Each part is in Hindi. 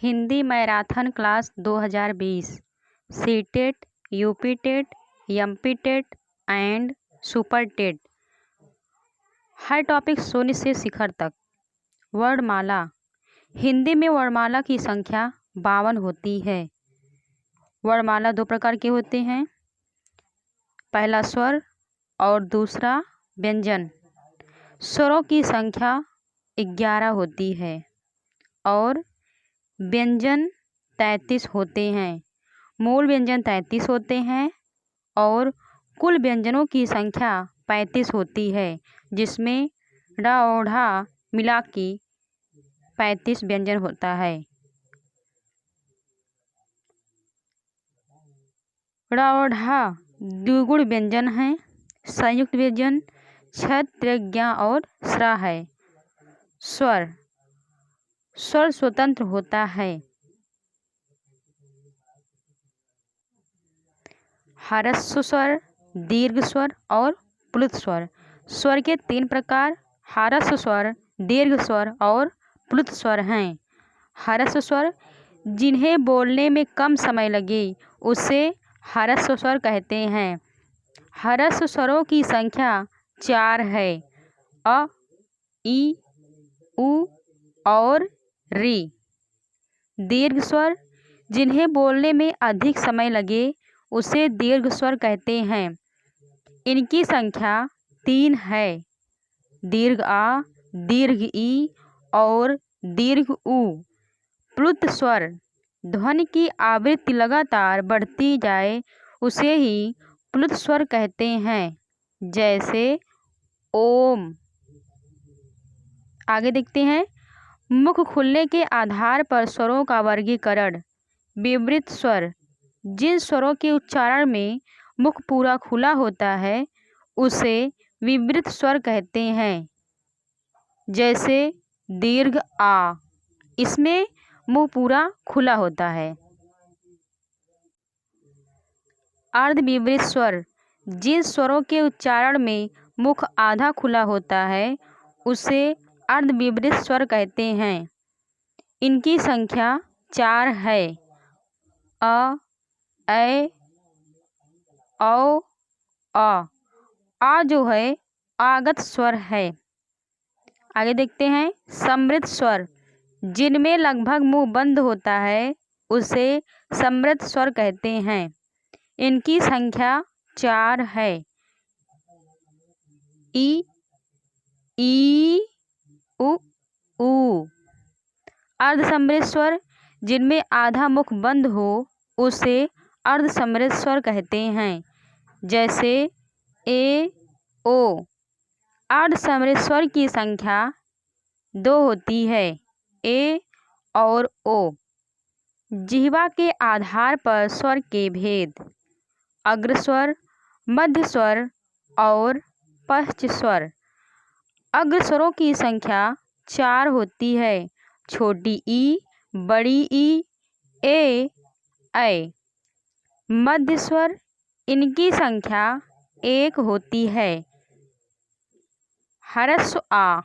Hindi marathon class 2020 CTET, UP TET, MP TET and super TET. हर टॉपिक शून्य से शिखर तक। वर्णमाला। हिंदी में वर्णमाला की संख्या 52 होती है। वर्णमाला दो प्रकार के होते हैं, पहला स्वर और दूसरा व्यंजन। स्वरों की संख्या 11 होती है और व्यंजन 33 होते हैं। मूल व्यंजन 33 होते हैं और कुल व्यंजनों की संख्या 35 होती है, जिसमें ड और ढ मिला के 35 व्यंजन होता है। ड़ और ढ द्विगुण व्यंजन हैं। संयुक्त व्यंजन छ, त्रिज्ञा और स्र है। स्वर स्वतंत्र होता है। ह्रस्व स्वर, दीर्घ स्वर और प्लुत स्वर। स्वर के 3 प्रकार ह्रस्व स्वर, दीर्घ स्वर और प्लुत स्वर हैं। ह्रस्व स्वर जिन्हें बोलने में कम समय लगे उसे ह्रस्व स्वर कहते हैं। ह्रस्व स्वरों की संख्या 4 है, अ, ई, उ और री। दीर्घ स्वर जिन्हें बोलने में अधिक समय लगे उसे दीर्घ स्वर कहते हैं। इनकी संख्या 3 है, दीर्घ आ, दीर्घ ई और दीर्घ उ। प्लुत स्वर ध्वनि की आवृत्ति लगातार बढ़ती जाए उसे ही प्लुत स्वर कहते हैं, जैसे ओम। आगे देखते हैं, मुख खुलने के आधार पर स्वरों का वर्गीकरण। विवृत स्वर जिन स्वरों के उच्चारण में मुख पूरा खुला होता है उसे विवृत स्वर कहते हैं, जैसे दीर्घ आ, इसमें मुंह पूरा खुला होता है। अर्धविवृत स्वर जिन स्वरों के उच्चारण में मुख आधा खुला होता है उसे अर्धविवृत स्वर कहते हैं। इनकी संख्या 4 है, अ, ऐ, औ, अ। आ जो है आगत स्वर है। आगे देखते हैं, समृद्ध स्वर जिनमें लगभग मुंह बंद होता है उसे समृद्ध स्वर कहते हैं। इनकी संख्या 4 है, ई, उ, ऊ। अर्धसमृद्ध स्वर जिनमें आधा मुख बंद हो उसे अर्धसमृद्ध स्वर कहते हैं, जैसे ए, ओ। अर्धसमृद्ध स्वर की संख्या 2 होती है, ए और ओ। जिह्वा के आधार पर स्वर के भेद। अग्रस्वर, मध्य स्वर और पश्च स्वर। अग्र स्वरों की संख्या 4 होती है, छोटी ई, बड़ी ई, ए, ऐ। मध्य स्वर इनकी संख्या 1 होती है, ह्रस्व आ।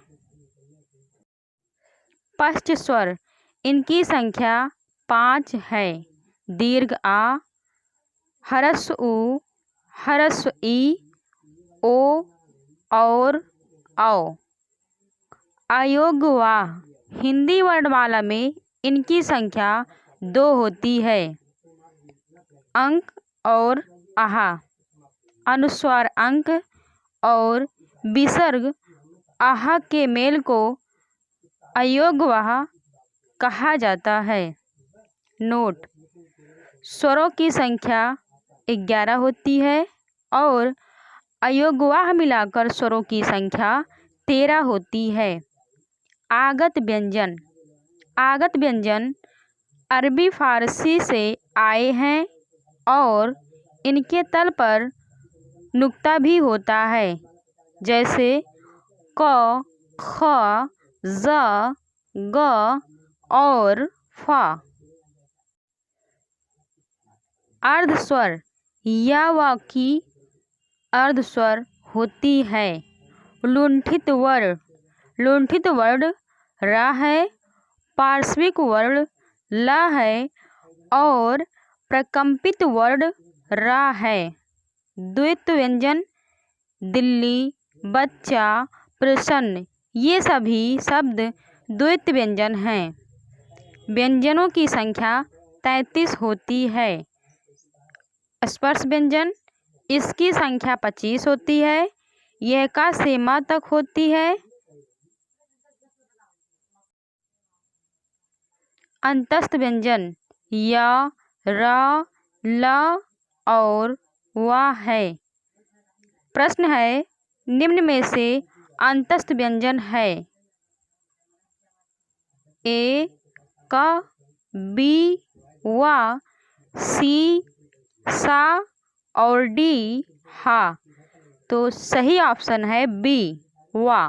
पश्च स्वर इनकी संख्या 5 है, दीर्घ आ, ह्रस्व उ, ह्रस्व ई, ओ और औ। अयोग्य वाह हिंदी वर्णमाला में इनकी संख्या 2 होती है, अंक और आहा। अनुस्वार अंक और विसर्ग आहा के मेल को अयोग्य वाह कहा जाता है। नोट: स्वरों की संख्या 11 होती है और अयोग्य वाह मिलाकर स्वरों की संख्या 13 होती है। आगत व्यंजन। आगत व्यंजन अरबी फारसी से आए हैं और इनके तल पर नुक्ता भी होता है, जैसे क, ख, ज, ग और फ। अर्धस्वर या व की अर्धस्वर होती है। लुंठित वर्ण। लुंठित वर्ण र है। पार्श्विक वर्ण ल है और प्रकंपित वर्ण रा है। द्वित्व व्यंजन दिल्ली, बच्चा, प्रसन्न ये सभी शब्द द्वित्व व्यंजन हैं। व्यंजनों की संख्या 33 होती है। स्पर्श व्यंजन इसकी संख्या 25 होती है। यह का से मा तक होती है। अंतस्थ व्यंजन या, रा, ला और वा है। प्रश्न है निम्न में से अंतस्थ व्यंजन है। ए का, बी वा, सी सा और डी हा। तो सही ऑप्शन है बी वा।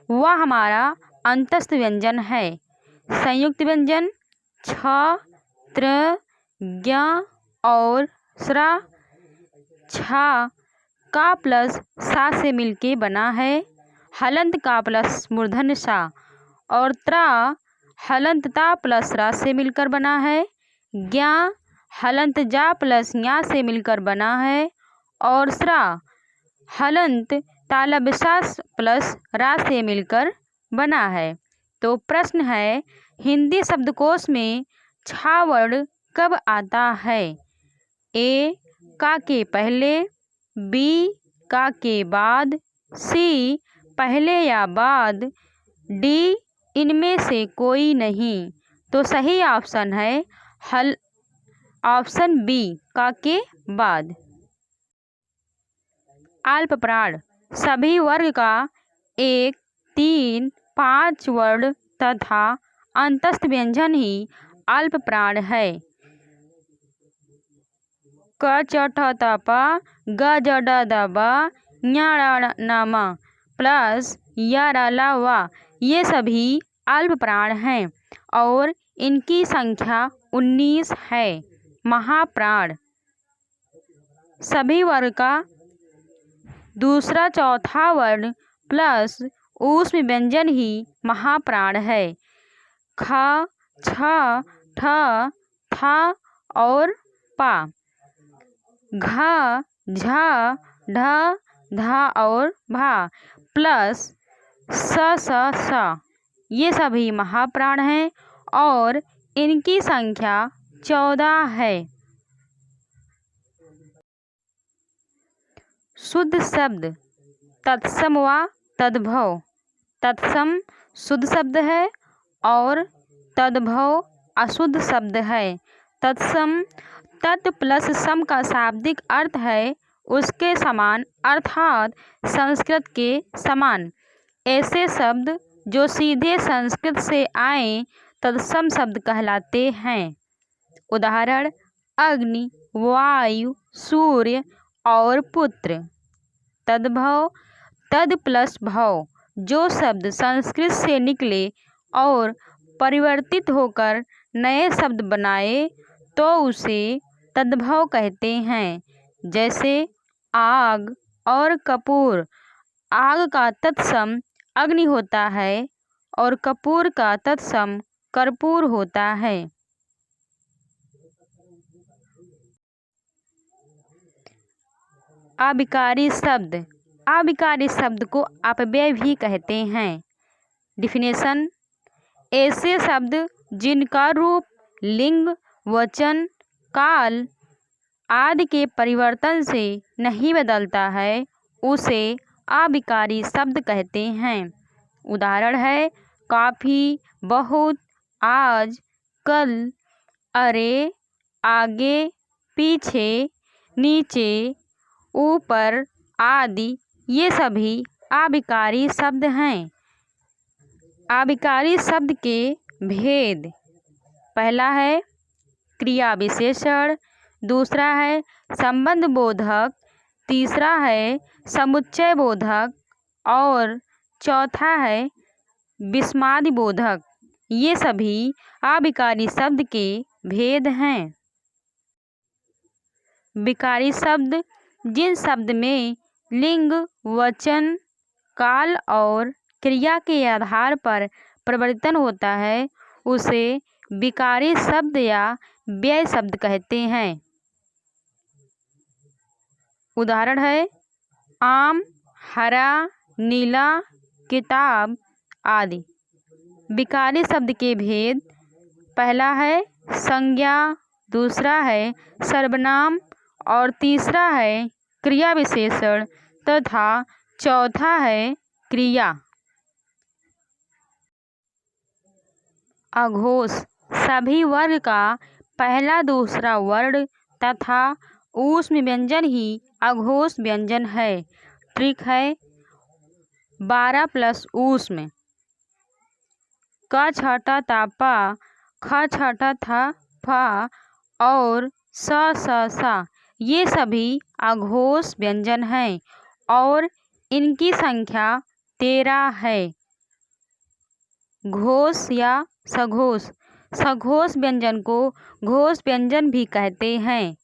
वा हमारा अंतस्थ व्यंजन है। संयुक्त व्यंजन छ, त्र, ज्ञ और स्रा छा का प्लस सा से मिलके बना है। हलंत का प्लस मूर्धन्य सा और त्रा हलंत ता प्लस रा से मिलकर बना है। ज्ञा हलंत जा प्लस ञा से मिलकर बना है और स्रा हलंत तालब सा प्लस रा से मिलकर बना है। तो प्रश्न है हिंदी शब्दकोश में छा वर्ण कब आता है। ए का के पहले, बी का के बाद, सी पहले या बाद, डी इनमें से कोई नहीं। तो सही ऑप्शन है ऑप्शन बी का के बाद। अल्प प्राण सभी वर्ग का 1, 3, 5 वर्ण तथा अंतस्थ व्यंजन ही अल्प प्राण है। क च ठ त प, ग ज ड द ब, ञ ण न म प्लस य र ल व ये सभी अल्प प्राण हैं और इनकी संख्या 19 है। महाप्राण सभी वर्ग का दूसरा चौथा वर्ण प्लस ऊष्म व्यंजन ही महाप्राण है। ख, छ, ठ, थ और पा। घ, झ, ढ, ध और भा प्लस स ये सभी महाप्राण हैं और इनकी संख्या 14 है। शुद्ध शब्द तत्सम व तद्भव। तत्सम शुद्ध शब्द है और तद्भव अशुद्ध शब्द है। तत्सम तत् प्लस सम का शाब्दिक अर्थ है उसके समान अर्थात संस्कृत के समान। ऐसे शब्द जो सीधे संस्कृत से आए तत्सम शब्द कहलाते हैं। उदाहरण अग्नि, वायु, सूर्य और पुत्र। तद्भव तद प्लस भव जो शब्द संस्कृत से निकले और परिवर्तित होकर नए शब्द बनाए तो उसे तद्भव कहते हैं। जैसे आग और कपूर। आग का तत्सम अग्नि होता है और कपूर का तत्सम कर्पूर होता है। अविकारी शब्द। अविकारी शब्द को अपव्यय भी कहते हैं। डिफिनेशन ऐसे शब्द जिनका रूप, लिंग, वचन, काल आदि के परिवर्तन से नहीं बदलता है उसे अविकारी शब्द कहते हैं। उदाहरण है काफ़ी, बहुत, आज, कल, अरे, आगे, पीछे, नीचे, ऊपर आदि ये सभी अविकारी शब्द हैं। अविकारी शब्द के भेद। पहला है क्रिया विशेषण, दूसरा है संबंध बोधक, तीसरा है समुच्चय बोधक और चौथा है विस्मादि बोधक। ये सभी अविकारी शब्द के भेद हैं। विकारी शब्द जिन शब्द में लिंग, वचन, काल और क्रिया के आधार पर परिवर्तन होता है उसे विकारी शब्द या व्यय शब्द कहते हैं। उदाहरण है आम, हरा, नीला, किताब आदि। विकारी शब्द के भेद: पहला है संज्ञा, दूसरा है सर्वनाम और तीसरा है क्रिया विशेषण तथा चौथा है क्रिया। अघोष: सभी वर्ग का पहला दूसरा वर्ण तथा ऊष्म व्यंजन ही अघोष व्यंजन है। ट्रिक है 12 प्लस ऊष्म: क छठा ता पा, ख छठा था फा और सा, ये सभी अघोष व्यंजन हैं और इनकी संख्या 13 है। घोष या सघोष: सघोष व्यंजन को घोष व्यंजन भी कहते हैं।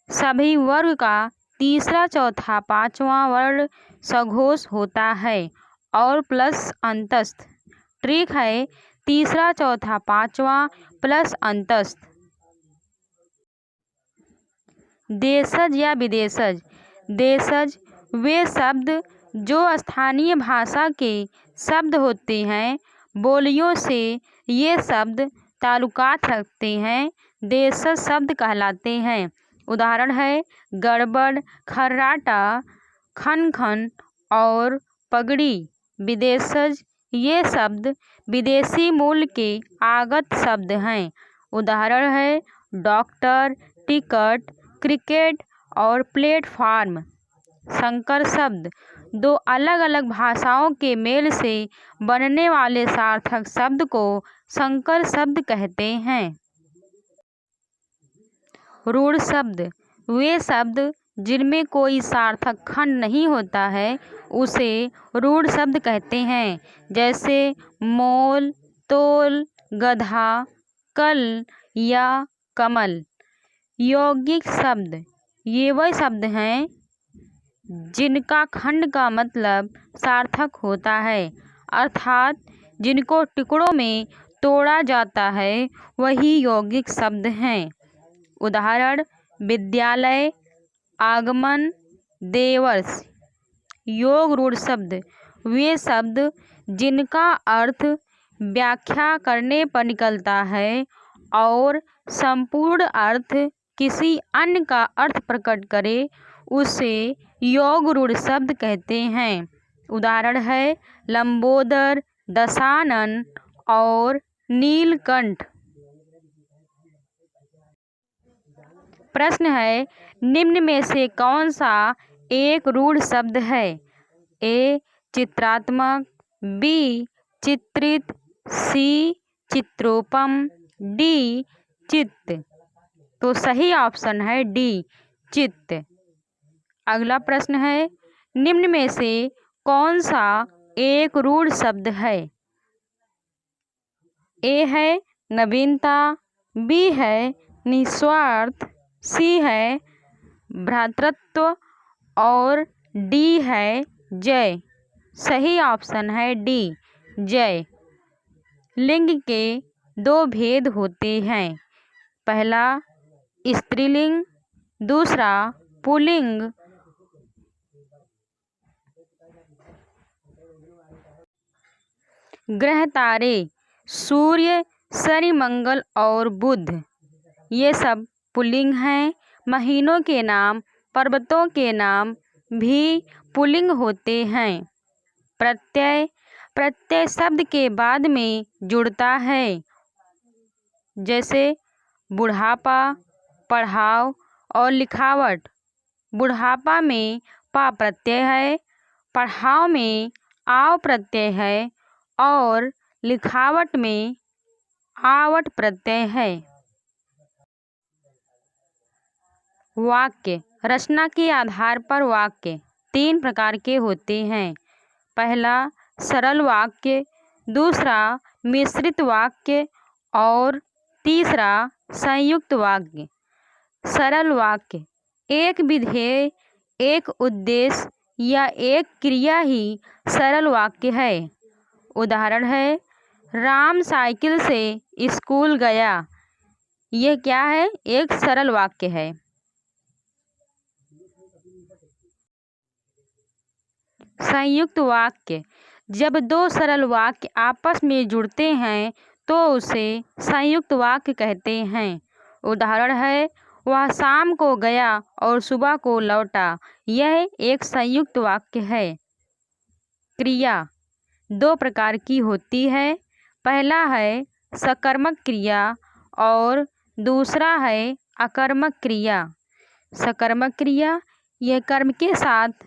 सभी वर्ग का तीसरा, चौथा, पांचवा वर्ण सघोष होता है और प्लस अंतस्थ। ट्रिक है तीसरा, चौथा, पांचवा प्लस अंतस्थ। देशज या विदेशज: देशज वे शब्द जो स्थानीय भाषा के शब्द होते हैं। बोलियों से ये शब्द ताल्लुकात रखते हैं, देशज शब्द कहलाते हैं। उदाहरण है गड़बड़, खर्राटा, खन और पगड़ी। विदेशज ये शब्द विदेशी मूल के आगत शब्द हैं। उदाहरण है डॉक्टर, टिकट, क्रिकेट और प्लेटफॉर्म। संकर शब्द: दो अलग अलग भाषाओं के मेल से बनने वाले सार्थक शब्द को संकर शब्द कहते हैं। रूढ़ शब्द: वे शब्द जिनमें कोई सार्थक खंड नहीं होता है उसे रूढ़ शब्द कहते हैं। जैसे मोल, तोल, गधा, कल या कमल। यौगिक शब्द: ये वह शब्द हैं जिनका खंड का मतलब सार्थक होता है, अर्थात जिनको टुकड़ों में तोड़ा जाता है वही यौगिक शब्द हैं। उदाहरण विद्यालय, आगमन, देवर्ष। योग रूढ़ शब्द: वे शब्द जिनका अर्थ व्याख्या करने पर निकलता है और संपूर्ण अर्थ किसी अन्य का अर्थ प्रकट करे उसे योग रूढ़ शब्द कहते हैं। उदाहरण है लंबोदर, दशानन और नीलकंठ। प्रश्न है निम्न में से कौन सा एक रूढ़ शब्द है? ए चित्रात्मक, बी चित्रित, सी चित्रोपम, डी चित्त। तो सही ऑप्शन है डी चित्त। अगला प्रश्न है निम्न में से कौन सा एक रूढ़ शब्द है? ए है नवीनता, बी है निस्वार्थ, सी है भ्रातृत्व और डी है जय। सही ऑप्शन है डी जय। लिंग के दो भेद होते हैं, पहला स्त्रीलिंग, दूसरा पुल्लिंग। ग्रह तारे सूर्य, शनि, मंगल और बुध ये सब पुल्लिंग हैं। महीनों के नाम, पर्वतों के नाम भी पुल्लिंग होते हैं। प्रत्यय शब्द के बाद में जुड़ता है, जैसे बुढ़ापा, पढ़ाव और लिखावट। बुढ़ापा में पा प्रत्यय है, पढ़ाव में आव प्रत्यय है और लिखावट में आवट प्रत्यय है। वाक्य रचना के आधार पर वाक्य 3 प्रकार के होते हैं। पहला सरल वाक्य, दूसरा मिश्रित वाक्य और तीसरा संयुक्त वाक्य। सरल वाक्य एक विधेय, एक उद्देश्य या एक क्रिया ही सरल वाक्य है। उदाहरण है राम साइकिल से स्कूल गया। यह क्या है? एक सरल वाक्य है। संयुक्त वाक्य, जब दो सरल वाक्य आपस में जुड़ते हैं तो उसे संयुक्त वाक्य कहते हैं। उदाहरण है, वह शाम को गया और सुबह को लौटा। यह एक संयुक्त वाक्य है। क्रिया दो प्रकार की होती है। पहला है सकर्मक क्रिया और दूसरा है अकर्मक क्रिया। सकर्मक क्रिया यह कर्म के साथ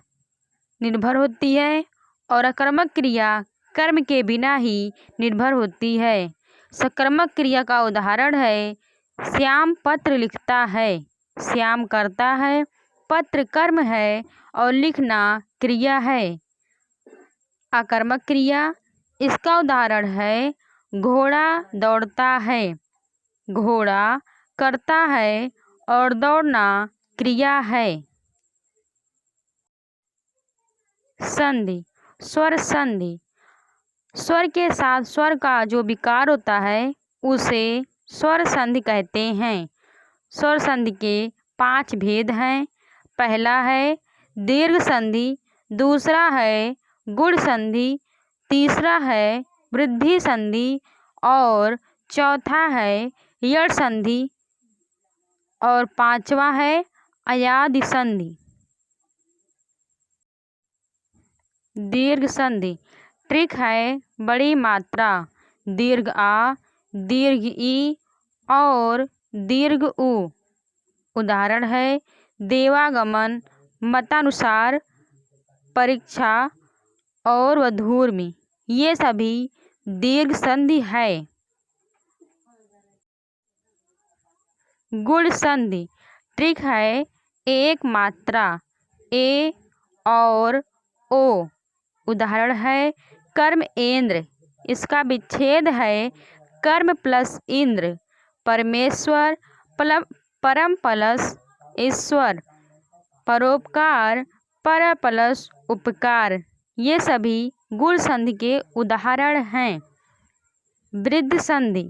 निर्भर होती है और अकर्मक क्रिया कर्म के बिना ही निर्भर होती है। सकर्मक क्रिया का उदाहरण है, श्याम पत्र लिखता है। श्याम करता है, पत्र कर्म है और लिखना क्रिया है। अकर्मक क्रिया, इसका उदाहरण है, घोड़ा दौड़ता है। घोड़ा करता है और दौड़ना क्रिया है। संधि, स्वर संधि, स्वर के साथ स्वर का जो विकार होता है उसे स्वर संधि कहते हैं। स्वर संधि के 5 भेद हैं। पहला है दीर्घ संधि, दूसरा है गुण संधि, तीसरा है वृद्धि संधि और चौथा है यड़ संधि और पांचवा है अयादि संधि। दीर्घ संधि, ट्रिक है बड़ी मात्रा, दीर्घ आ, दीर्घ ई और दीर्घ उ। उदाहरण है, देवागमन, मतानुसार, परीक्षा और वधूर्मी। ये सभी दीर्घ संधि है। गुण संधि, ट्रिक है एक मात्रा ए और ओ। उदाहरण है, कर्म इंद्र, इसका विच्छेद है कर्म प्लस इंद्र। परमेश्वर, परम प्लस ईश्वर। परोपकार, पर प्लस उपकार। ये सभी गुण संधि के उदाहरण हैं। वृद्धि संधि,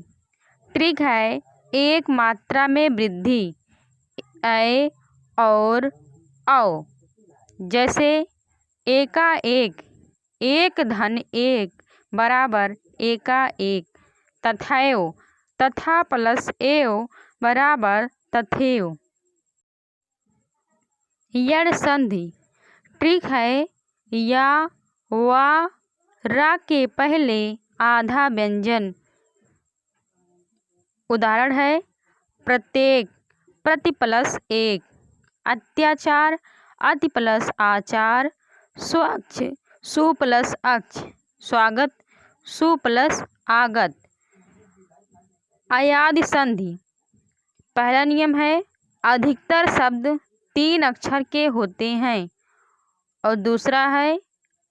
ट्रिक है एक मात्रा में वृद्धि ए और औ। जैसे एकाएक, एक धन एक बराबर एकाएक। तथैव, तथा प्लस एव बराबर तथैव। यड़ संधि, ट्रिक है या वा रा के पहले आधा व्यंजन। उदाहरण है, प्रत्येक, प्रति प्लस एक। अत्याचार, अति प्लस आचार। स्वच्छ, सु प्लस अक्ष। स्वागत, सु प्लस आगत। अयादि संधि, पहला नियम है अधिकतर शब्द 3 अक्षर के होते हैं और दूसरा है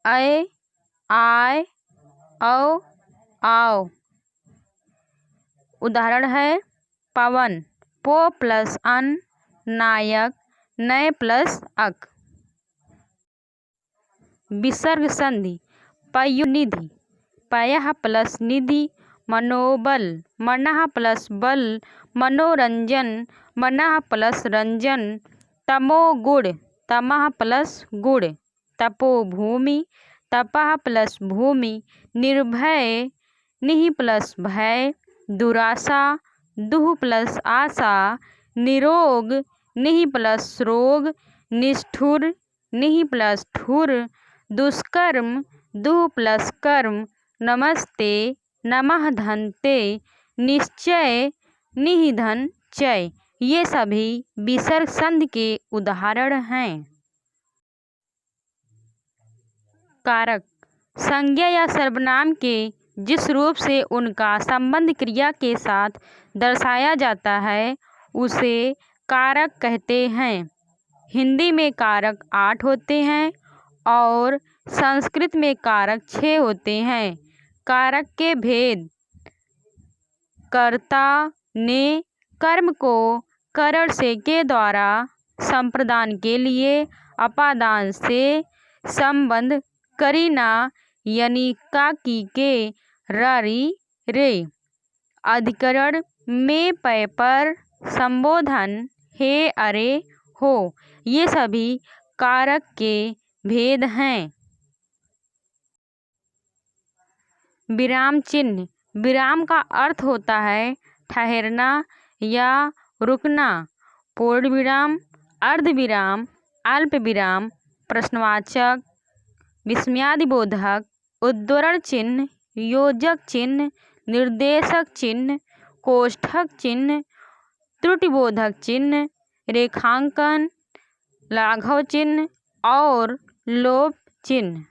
अय, आय, औ, आओ। उदाहरण है, पवन, पो प्लस अन। नायक, नय प्लस अक। विसर्ग संधि, पयुनिधि, पयः प्लस निधि। मनोबल, मनः प्लस बल। मनोरंजन, मनः प्लस रंजन। तमोगुण, तमः प्लस गुण। तपोभूमि, तपः प्लस भूमि। निर्भय, निहि प्लस भय। दुराशा, दुह प्लस आशा। निरोग, निहि प्लस रोग। निष्ठुर, निहि प्लस ठुर। दुष्कर्म, दुह प्लस कर्म। नमस्ते, नमः धन्ते। निश्चय, निहि धन चय। ये सभी विसर्ग संधि के उदाहरण हैं। कारक, संज्ञा या सर्वनाम के जिस रूप से उनका संबंध क्रिया के साथ दर्शाया जाता है उसे कारक कहते हैं। हिंदी में कारक 8 होते हैं और संस्कृत में कारक 6 होते हैं। कारक के भेद, कर्ता ने कर्म को करण से के द्वारा संप्रदान के लिए अपादान से संबंध करीना यानी का की के रारी रे। अधिकरण में पै पर संबोधन हे अरे हो ये सभी कारक के भेद हैं। विराम चिन्ह। विराम का अर्थ होता है ठहरना या रुकना। पूर्ण विराम, अर्ध विराम, अल्प विराम, प्रश्नवाचक, विस्मयादिबोधक, उद्धरण चिन्ह, योजक चिन्ह, निर्देशक चिन्ह, कोष्ठक चिन्ह, त्रुटिबोधक चिन्ह, रेखांकन, लाघव चिन्ह और लोप चिन्ह।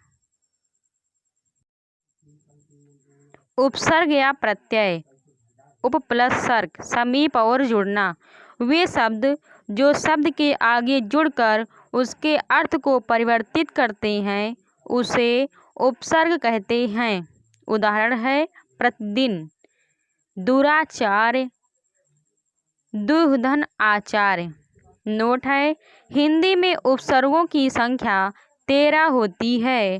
उपसर्ग या प्रत्यय। उप प्लस सर्ग, समीप और जुड़ना। वे शब्द जो शब्द के आगे जुड़कर उसके अर्थ को परिवर्तित करते हैं उसे उपसर्ग कहते हैं। उदाहरण है प्रतिदिन, दुराचार्य, दुर्धन आचार्य। नोट है हिंदी में उपसर्गों की संख्या 13 होती है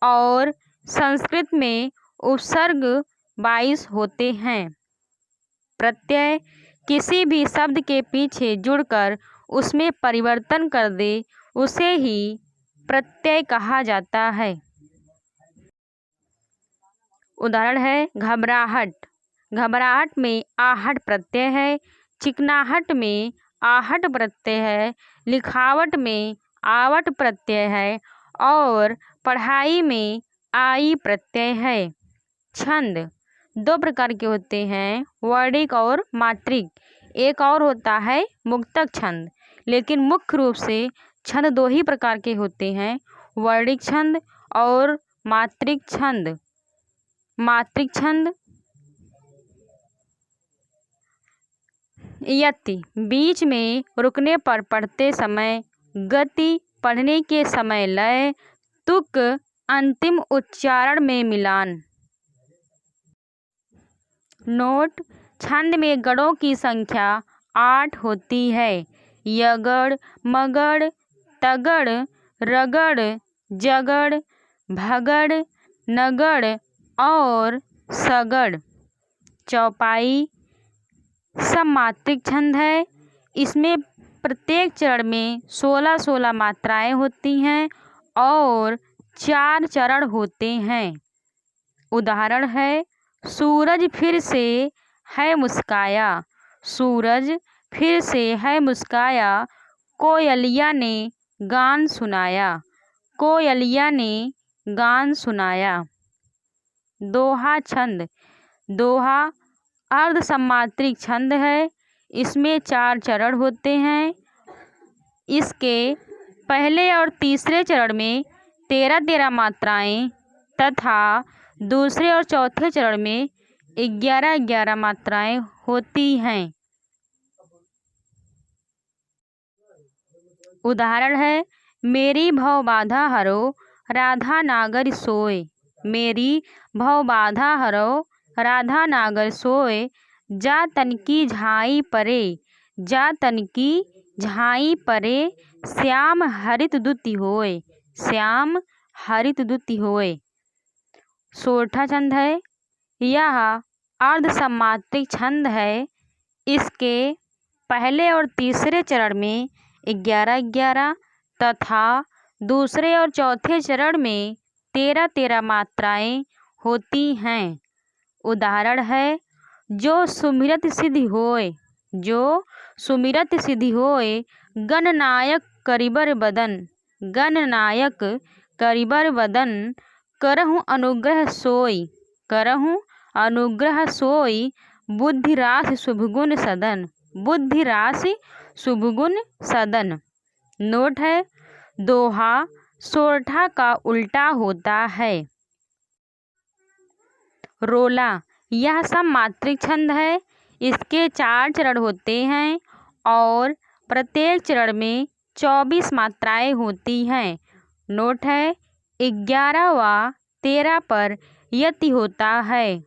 और संस्कृत में उपसर्ग 22 होते हैं। प्रत्यय किसी भी शब्द के पीछे जुड़कर उसमें परिवर्तन कर दे उसे ही प्रत्यय कहा जाता है। उदाहरण है घबराहट। घबराहट में आहट प्रत्यय है। चिकनाहट में आहट प्रत्यय है। लिखावट में आवट प्रत्यय है और पढ़ाई में आई प्रत्यय है। छंद 2 प्रकार के होते हैं, वर्णिक और मात्रिक। एक और होता है मुक्तक छंद। लेकिन मुख्य रूप से छंद 2 ही प्रकार के होते हैं, वर्णिक छंद और मात्रिक छंद। मात्रिक छंद यति, बीच में रुकने पर पढ़ते समय गति, पढ़ने के समय लय, तुक, अंतिम उच्चारण में मिलान। नोट, छंद में गणों की संख्या 8 होती है। यगड़, मगड़, तगड़, रगड़, जगड़, भगड़, नगड़ और सगड़। चौपाई सममात्रिक छंद है। इसमें प्रत्येक चरण में 16-16 मात्राएं होती हैं और 4 चरण होते हैं। उदाहरण है सूरज फिर से है मुस्काया। सूरज फिर से है मुस्काया, कोयलिया ने गान सुनाया। कोयलिया ने गान सुनाया। दोहा छंद। दोहा अर्ध सम्मात्रिक छंद है। इसमें 4 चरण होते हैं। इसके पहले और तीसरे चरण में 13-13 मात्राएं तथा दूसरे और चौथे चरण में 11-11 मात्राएं होती हैं। उदाहरण है मेरी भव बाधा हरो, राधा नागर सोए। मेरी भव बाधा हरो, राधा नागर सोए। जा तनकी झाई परे, जा तनकी झाई परे, श्याम हरित दुति होए। श्याम हरित दुति होए। सोरठा छंद है। यह अर्ध सम्मात्रिक छंद है। इसके पहले और तीसरे चरण में 11-11 तथा दूसरे और चौथे चरण में 13-13 मात्राएं होती हैं। उदाहरण है जो सुमिरत सिद्धि होए। जो सुमिरत सिद्धि होए, गणनायक करिबर बदन। गणनायक करिबर बदन, करहु अनुग्रह सोई। करहु अनुग्रह सोई, बुद्धि राशि शुभगुण सदन। बुद्धि राशि शुभगुण सदन। नोट है दोहा सोरठा का उल्टा होता है। रोला यह सममात्रिक छंद है। इसके 4 चरण होते हैं और प्रत्येक चरण में 24 मात्राएं होती हैं। नोट है 11 व 13 पर यति होता है।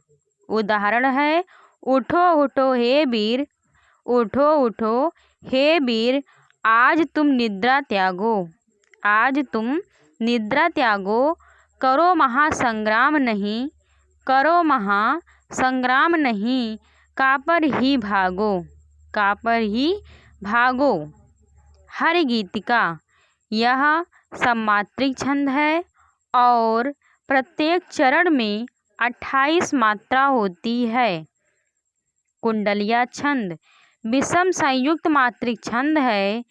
उदाहरण है उठो उठो हे वीर। उठो उठो हे वीर, आज तुम निद्रा त्यागो। आज तुम निद्रा त्यागो, करो महासंग्राम नहीं। करो महासंग्राम संग्राम नहीं कापर ही भागो, कापर ही भागो। हर गीतिका, यह सममात्रिक छंद है और प्रत्येक चरण में 28 मात्रा होती है। कुंडलिया छंद विषम संयुक्त मात्रिक छंद है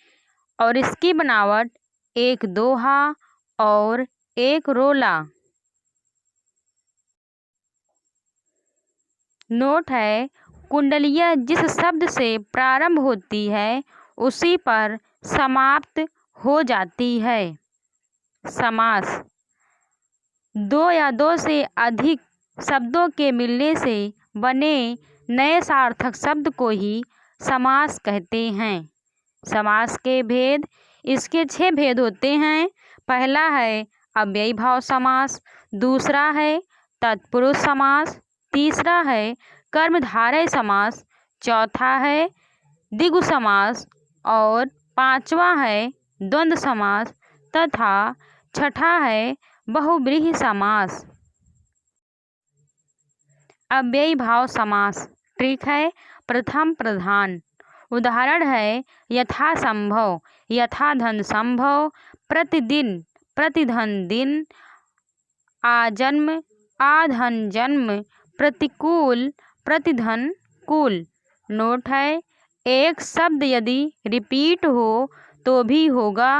और इसकी बनावट एक दोहा और एक रोला। नोट है, कुंडलिया जिस शब्द से प्रारंभ होती है उसी पर समाप्त हो जाती है। समास, दो या दो से अधिक शब्दों के मिलने से बने नए सार्थक शब्द को ही समास कहते हैं। समास के भेद, इसके 6 भेद होते हैं। पहला है अव्ययी भाव समास, दूसरा है तत्पुरुष समास, तीसरा है कर्मधारय समास, चौथा है द्विगु समास और पांचवा है द्वंद्व समास तथा छठा है बहुव्रीहि समास। अव्ययी भाव समास, ट्रिक है प्रथम प्रधान। उदाहरण है यथा संभव, यथा धन संभव, प्रतिदिन, प्रतिधन दिन, आजन्म, आधन जन्म, प्रतिकूल, प्रतिधन कूल। नोट है, एक शब्द यदि रिपीट हो तो भी होगा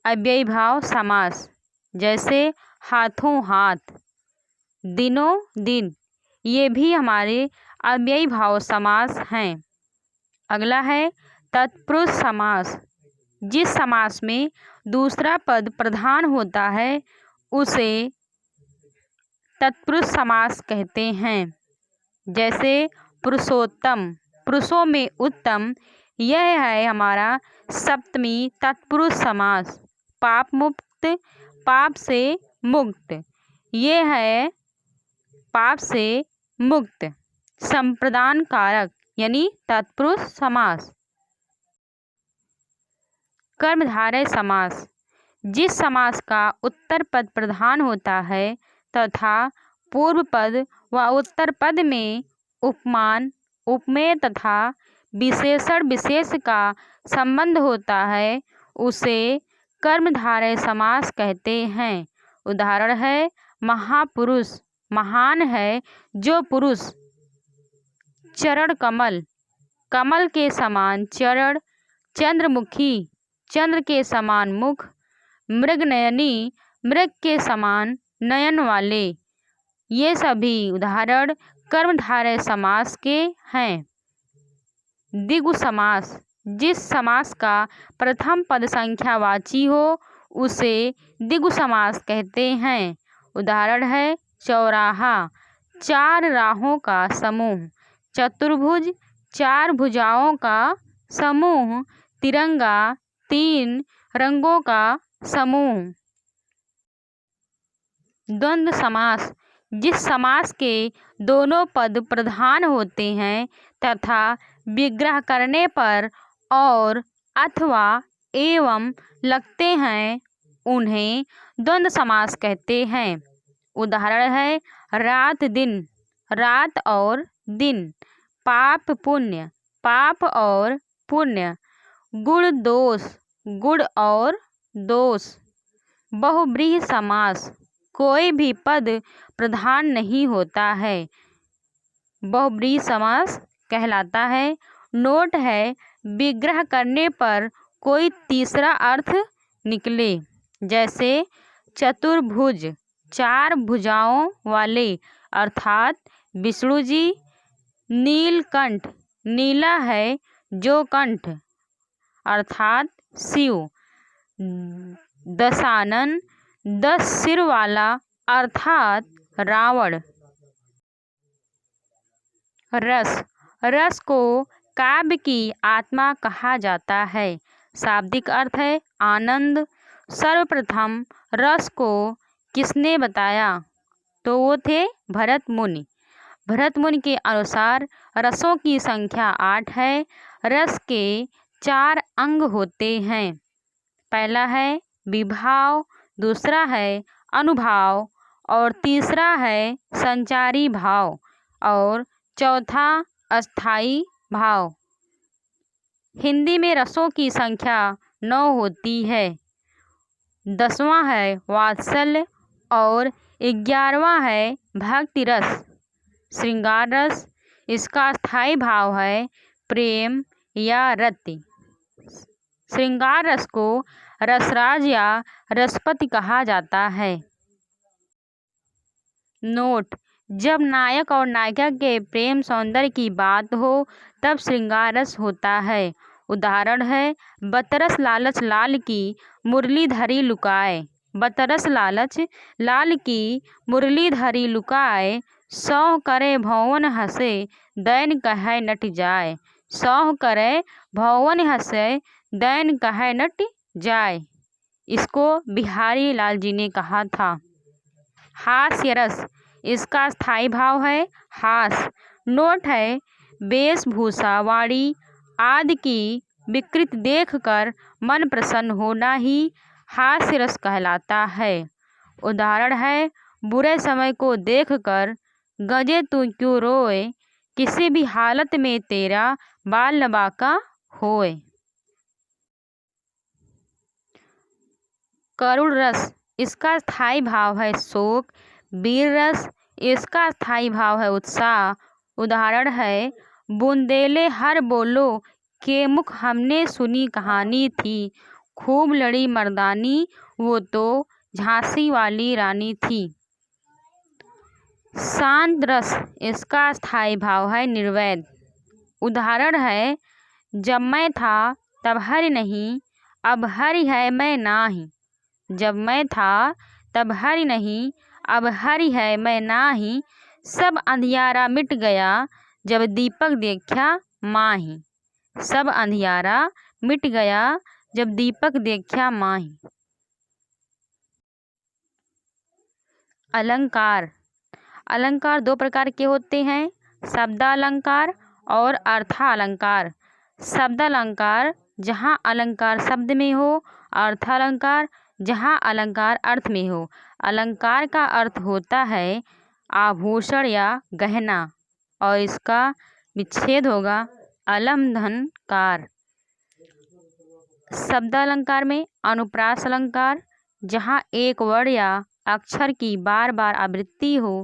अव्ययी भाव समास, जैसे हाथों हाथ, दिनों दिन, ये भी हमारे अव्ययी भाव समास हैं। अगला है तत्पुरुष समास। जिस समास में दूसरा पद प्रधान होता है उसे तत्पुरुष समास कहते हैं। जैसे पुरुषोत्तम, पुरुषों में उत्तम, यह है हमारा सप्तमी तत्पुरुष समास। पाप मुक्त, पाप से मुक्त, ये है पाप से मुक्त। संप्रदान कारक यानी तत्पुरुष समास। कर्मधारय समास, जिस समास का उत्तर पद प्रधान होता है तथा पूर्व पद व उत्तर पद में उपमान, उपमेय तथा विशेषण विशेष का संबंध होता है उसे कर्मधारय समास कहते हैं। उदाहरण है महापुरुष, महान है जो पुरुष। चरण कमल, कमल के समान चरण। चंद्रमुखी, चंद्र के समान मुख। मृगनयनी, मृग के समान नयन वाले। ये सभी उदाहरण कर्मधारय समास के हैं। द्विगु समास, जिस समास का प्रथम पद संख्यावाची हो उसे द्विगु समास कहते हैं। उदाहरण है चौराहा, 4 राहों का समूह। चतुर्भुज, 4 भुजाओं का समूह। तिरंगा, 3 रंगों का समूह। द्वंद्व समास, जिस समास के दोनों पद प्रधान होते हैं तथा विग्रह करने पर और अथवा एवं लगते हैं उन्हें द्वंद्व समास कहते हैं। उदाहरण है रात दिन, रात और दिन। पाप पुण्य, पाप और पुण्य। गुण दोष, गुण और दोष। बहुव्रीहि समास, कोई भी पद प्रधान नहीं होता है, बहुव्रीहि समास कहलाता है। नोट है, विग्रह करने पर कोई तीसरा अर्थ निकले। जैसे चतुर्भुज, 4 भुजाओं वाले अर्थात विष्णु जी। नीलकंठ, नीला है जो कंठ अर्थात शिव। दशानन, 10 सिर वाला अर्थात रावण। रस, रस को काव्य की आत्मा कहा जाता है। शाब्दिक अर्थ है आनंद। सर्वप्रथम रस को किसने बताया? तो वो थे भरत मुनि। भरत मुनि के अनुसार रसों की संख्या 8 है। रस के 4 अंग होते हैं। पहला है विभाव, दूसरा है अनुभाव और तीसरा है संचारी भाव और चौथा अस्थाई भाव। हिंदी में रसों की संख्या 9 होती है। 10वां है वात्सल्य और 11वां है भक्ति रस। श्रृंगार रस, इसका स्थायी भाव है प्रेम या रति। श्रृंगार रस को रसराज या रसपति कहा जाता है। नोट: जब नायक और नायिका के प्रेम सौंदर्य की बात हो तब श्रृंगार रस होता है। उदाहरण है बतरस लालच लाल की मुरलीधरी लुकाए। बतरस लालच लाल की मुरलीधरी लुकाए, सौह करे भौवन हंसे दैन कहे नट जाए। सौह करे भौवन हंसे दैन कहे नट जाए, इसको बिहारी लाल जी ने कहा था। हास्य रस, इसका स्थायी भाव है हास। नोट है वेशभूषा वाणी आदि की विकृति देखकर मन प्रसन्न होना ही हास्य रस कहलाता है। उदाहरण है बुरे समय को देखकर गजे तू क्यों रोए, किसी भी हालत में तेरा बाल न बांका होए। करुण रस, इसका स्थायी भाव है शोक। वीर रस, इसका स्थायी भाव है उत्साह। उदाहरण है बुंदेले हर बोलो के मुख हमने सुनी कहानी थी, खूब लड़ी मर्दानी वो तो झांसी वाली रानी थी। शांत रस, इसका स्थायी भाव है निर्वैध। उदाहरण है जब मैं था तब हरि नहीं, अब हरि है मैं नाही। जब मैं था तब हरि नहीं, अब हरि है मैं नाही। सब अंधियारा मिट गया जब दीपक देखा माही। सब अंधियारा मिट गया जब दीपक देखा माही। अलंकार। अलंकार 2 प्रकार के होते हैं, शब्दालंकार और अर्थालंकार। शब्दालंकार जहाँ अलंकार शब्द में हो, अर्थालंकार जहाँ अलंकार अर्थ में हो। अलंकार का अर्थ होता है आभूषण या गहना और इसका विच्छेद होगा अलम धन कार। शब्दालंकार में अनुप्रास अलंकार, जहाँ एक वर्ण या अक्षर की बार बार आवृत्ति हो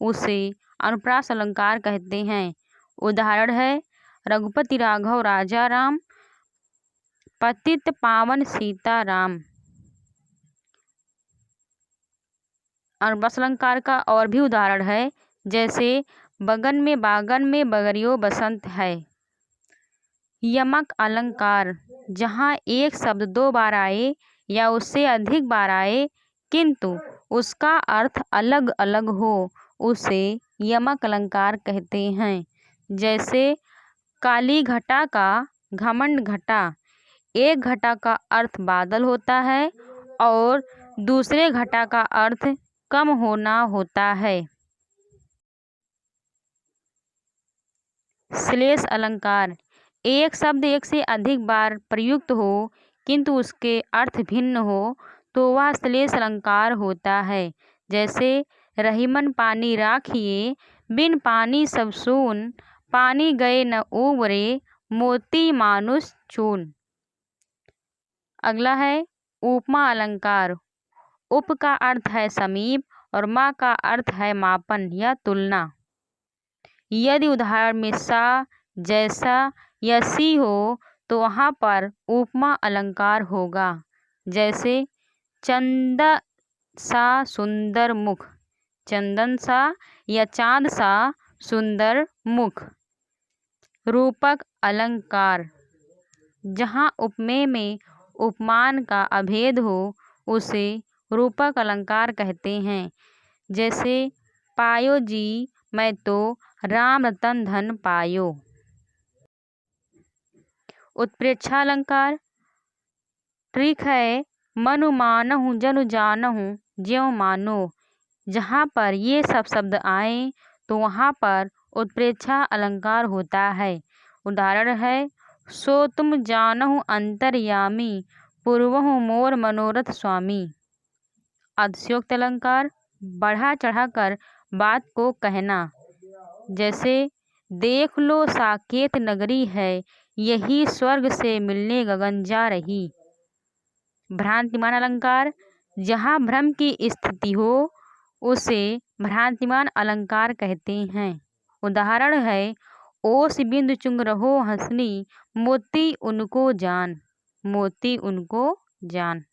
उसे अनुप्रास अलंकार कहते हैं। उदाहरण है रघुपति राघव राजा राम, पतित पावन सीता राम। अनुप्रास अलंकार का और भी उदाहरण है, जैसे बगन में बागन में बगरियो बसंत है। यमक अलंकार, जहाँ एक शब्द 2 बार आए या उससे अधिक बार आए किंतु उसका अर्थ अलग अलग हो, उसे यमक अलंकार कहते हैं। जैसे काली घटा का घमंड घटा। एक घटा का अर्थ बादल होता है और दूसरे घटा का अर्थ कम होना होता है। श्लेष अलंकार, एक शब्द एक से अधिक बार प्रयुक्त हो किंतु उसके अर्थ भिन्न हो तो वह श्लेष अलंकार होता है। जैसे रहीमन पानी राखिए, बिन पानी सब सून, पानी गए न उबरे, मोती मानुष चून। अगला है उपमा अलंकार। उप का अर्थ है समीप और मा का अर्थ है मापन या तुलना। यदि उदाहरण में सा, जैसा या सी हो तो वहाँ पर उपमा अलंकार होगा। जैसे चंद सा सुंदर मुख, चंदन सा या चांद सा सुंदर मुख। रूपक अलंकार, जहाँ उपमेय में उपमान का अभेद हो उसे रूपक अलंकार कहते हैं। जैसे पायो जी मैं तो राम रतन धन पायो। उत्प्रेक्षा अलंकार, ठीक है मनु मानहु जनु जानहु ज्यों मानो। जहाँ पर ये सब शब्द आए तो वहाँ पर उत्प्रेक्षा अलंकार होता है। उदाहरण है सो तुम जानहु अंतर्यामी, पूर्वहु मोर मनोरथ स्वामी। अतिशयोक्त अलंकार, बढ़ा चढ़ाकर बात को कहना। जैसे देख लो साकेत नगरी है, यही स्वर्ग से मिलने गगन जा रही। भ्रांतिमान अलंकार, जहाँ भ्रम की स्थिति हो उसे भ्रांतिमान अलंकार कहते हैं। उदाहरण है ओस बिंद चुंग रहो हंसनी, मोती उनको जान। मोती उनको जान।